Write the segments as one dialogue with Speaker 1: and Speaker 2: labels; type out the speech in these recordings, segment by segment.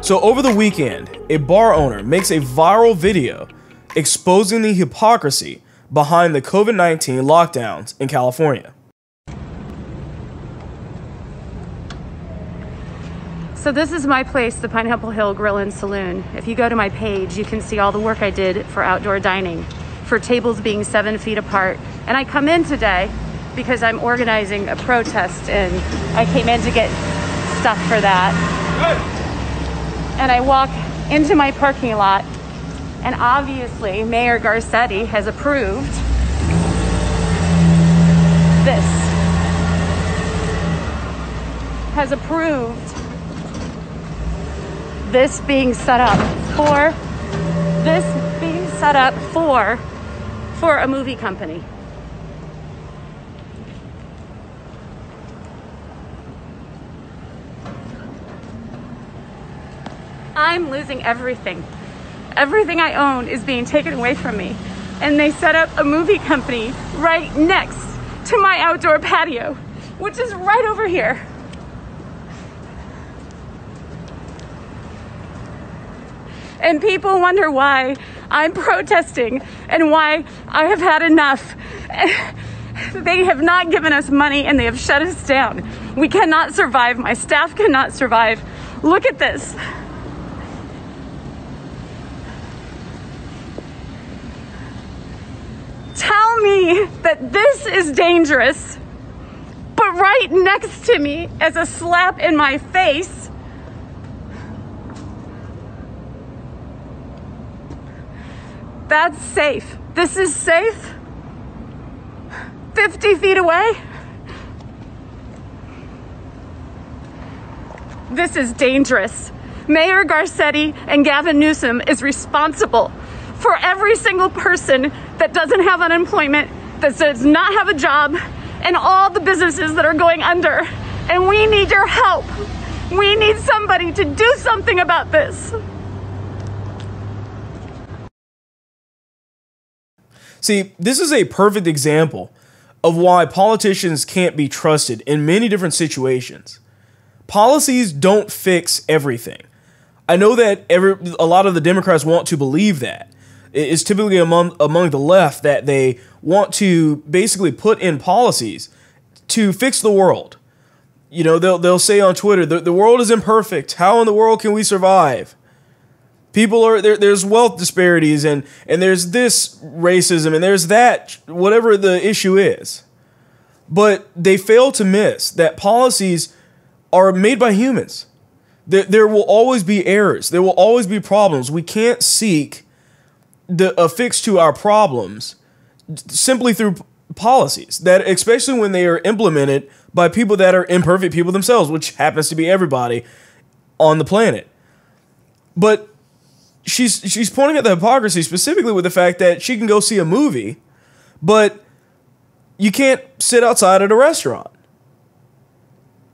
Speaker 1: So over the weekend, a bar owner makes a viral video exposing the hypocrisy behind the COVID-19 lockdowns in California.
Speaker 2: So this is my place, the Pineapple Hill Grill and Saloon. If you go to my page, you can see all the work I did for outdoor dining, for tables being 7 feet apart. And I come in today because I'm organizing a protest, and I came in to get stuff for that. And I walk into my parking lot, and obviously Mayor Garcetti has approved this. Has approved this being set up for a movie company. I'm losing everything. Everything I own is being taken away from me. And they set up a movie company right next to my outdoor patio, which is right over here. And people wonder why I'm protesting and why I have had enough. They have not given us money and they have shut us down. We cannot survive. My staff cannot survive. Look at this. Tell me that this is dangerous, but right next to me as a slap in my face, that's safe. This is safe. 50 feet away. This is dangerous. Mayor Garcetti and Gavin Newsom is responsible for every single person that doesn't have unemployment, that does not have a job, and all the businesses that are going under. And we need your help. We need somebody to do something about this.
Speaker 1: See, this is a perfect example of why politicians can't be trusted in many different situations. Policies don't fix everything. I know that a lot of the Democrats want to believe that. It's typically among the left that they want to basically put in policies to fix the world. You know, they'll say on Twitter, the world is imperfect. How in the world can we survive? People are there's wealth disparities and there's this racism and there's that, whatever the issue is. But they fail to miss that policies are made by humans. There will always be errors. There will always be problems. We can't seek a fix to our problems simply through policies, that especially when they are implemented by people that are imperfect people themselves, which happens to be everybody on the planet. But she's pointing at the hypocrisy specifically with the fact that she can go see a movie, but you can't sit outside at a restaurant.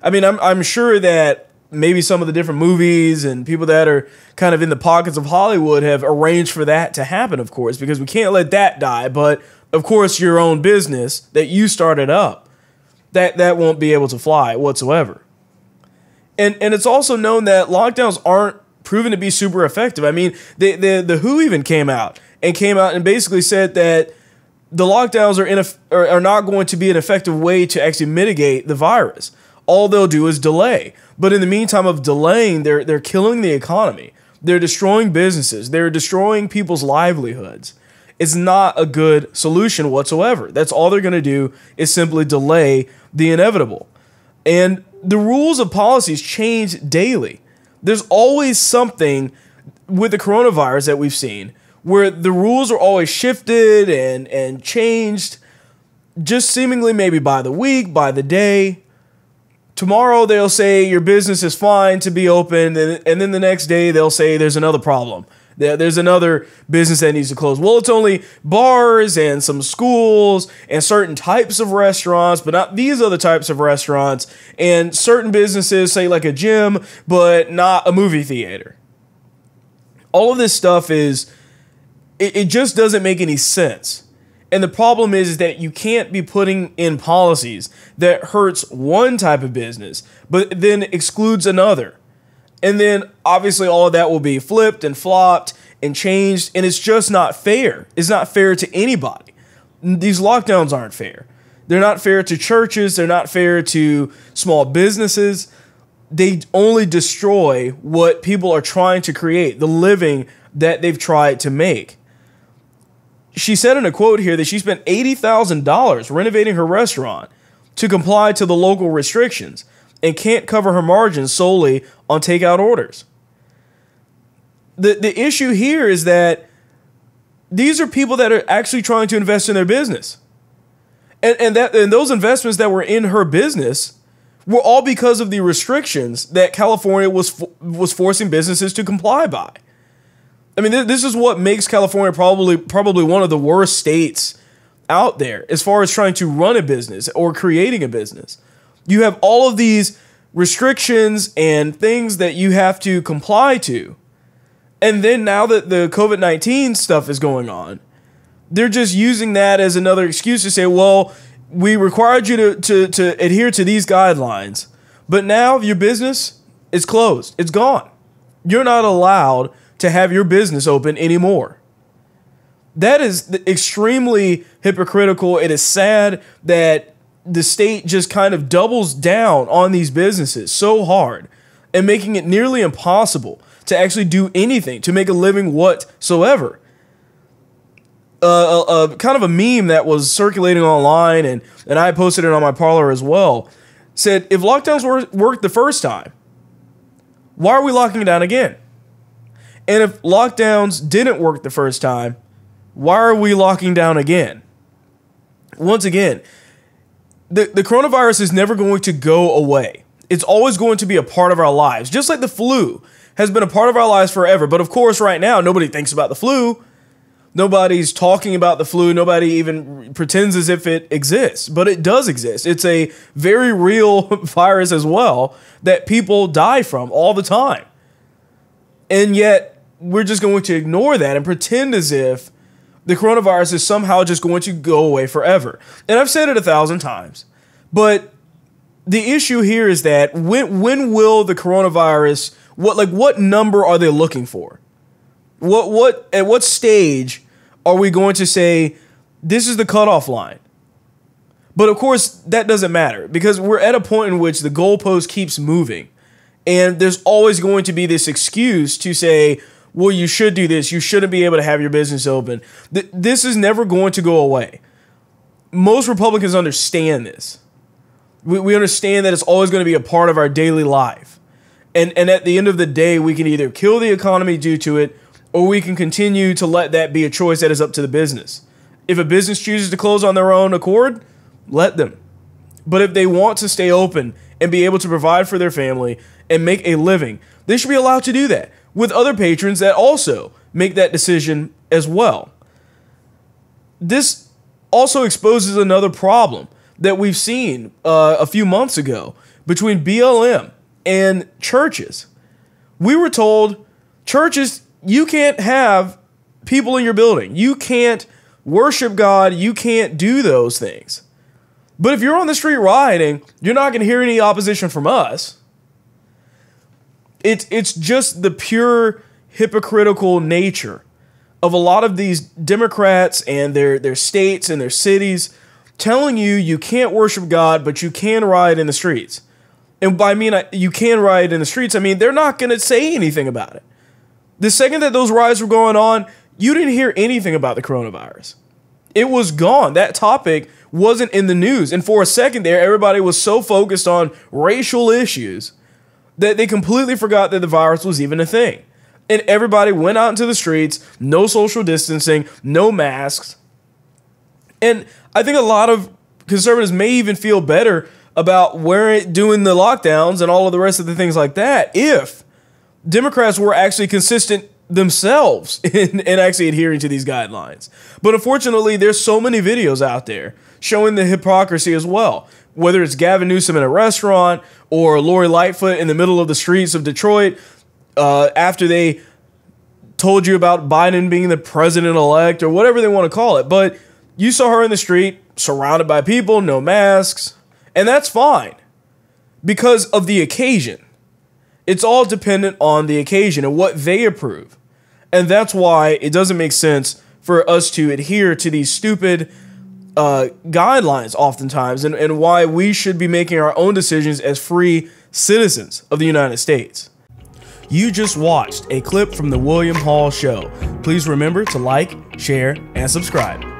Speaker 1: I mean, I'm sure that maybe some of the different movies and people that are kind of in the pockets of Hollywood have arranged for that to happen, of course, because we can't let that die. But of course, your own business that you started up, that won't be able to fly whatsoever. And it's also known that lockdowns aren't proven to be super effective. I mean, the WHO even came out and basically said that the lockdowns are not going to be an effective way to actually mitigate the virus. All they'll do is delay. But in the meantime of delaying, they're killing the economy. They're destroying businesses. They're destroying people's livelihoods. It's not a good solution whatsoever. That's all they're going to do is simply delay the inevitable. And the rules of policies change daily. There's always something with the coronavirus that we've seen where the rules are always shifted and changed just seemingly maybe by the week, by the day. Tomorrow they'll say your business is fine to be open, and then the next day they'll say there's another problem. There's another business that needs to close. Well, it's only bars and some schools and certain types of restaurants, but not these other types of restaurants, and certain businesses, say like a gym, but not a movie theater. All of this stuff it just doesn't make any sense. And the problem is that you can't be putting in policies that hurts one type of business, but then excludes another. And then obviously all of that will be flipped and flopped and changed, and it's just not fair. It's not fair to anybody. These lockdowns aren't fair. They're not fair to churches. They're not fair to small businesses. They only destroy what people are trying to create, the living that they've tried to make. She said in a quote here that she spent $80,000 renovating her restaurant to comply to the local restrictions and can't cover her margins solely on takeout orders. The issue here is that these are people that are actually trying to invest in their business. And those investments that were in her business were all because of the restrictions that California was forcing businesses to comply by. I mean, this is what makes California probably one of the worst states out there as far as trying to run a business or creating a business. You have all of these restrictions and things that you have to comply to. And then now that the COVID-19 stuff is going on, they're just using that as another excuse to say, well, we required you to adhere to these guidelines, but now your business is closed. It's gone. You're not allowed to have your business open anymore. That is extremely hypocritical. It is sad that the state just kind of doubles down on these businesses so hard and making it nearly impossible to actually do anything, to make a living whatsoever. Kind of a meme that was circulating online, and I posted it on my Parler as well, said, if lockdowns worked the first time, why are we locking down again? And if lockdowns didn't work the first time, why are we locking down again? Once again, the coronavirus is never going to go away. It's always going to be a part of our lives, just like the flu has been a part of our lives forever. But of course, right now, nobody thinks about the flu. Nobody's talking about the flu. Nobody even pretends as if it exists, but it does exist. It's a very real virus as well that people die from all the time. And yet we're just going to ignore that and pretend as if the coronavirus is somehow just going to go away forever. And I've said it 1,000 times, but the issue here is that when will the coronavirus, what number are they looking for? At what stage are we going to say this is the cutoff line? But of course, that doesn't matter because we're at a point in which the goalpost keeps moving. And there's always going to be this excuse to say, well, you should do this. You shouldn't be able to have your business open. This is never going to go away. Most Republicans understand this. We understand that it's always going to be a part of our daily life. And at the end of the day, we can either kill the economy due to it, or we can continue to let that be a choice that is up to the business. If a business chooses to close on their own accord, let them. But if they want to stay open and be able to provide for their family and make a living, they should be allowed to do that with other patrons that also make that decision as well. This also exposes another problem that we've seen a few months ago between BLM and churches. We were told, churches, you can't have people in your building. You can't worship God. You can't do those things. But if you're on the street rioting, you're not going to hear any opposition from us. It's just the pure hypocritical nature of a lot of these Democrats and their states and their cities telling you can't worship God, but you can riot in the streets. And by you can riot in the streets, I mean they're not going to say anything about it. The second that those riots were going on, you didn't hear anything about the coronavirus. It was gone. That topic wasn't in the news. And for a second there, everybody was so focused on racial issues that they completely forgot that the virus was even a thing. And everybody went out into the streets, no social distancing, no masks. And I think a lot of conservatives may even feel better about doing the lockdowns and all of the rest of the things like that if Democrats were actually consistent themselves in actually adhering to these guidelines. But unfortunately, there's so many videos out there showing the hypocrisy as well. Whether it's Gavin Newsom in a restaurant or Lori Lightfoot in the middle of the streets of Detroit after they told you about Biden being the president-elect or whatever they want to call it. But you saw her in the street, surrounded by people, no masks, and that's fine because of the occasion. It's all dependent on the occasion and what they approve. And that's why it doesn't make sense for us to adhere to these stupid guidelines oftentimes, and why we should be making our own decisions as free citizens of the United States. You just watched a clip from The William Hall Show. Please remember to like, share, and subscribe.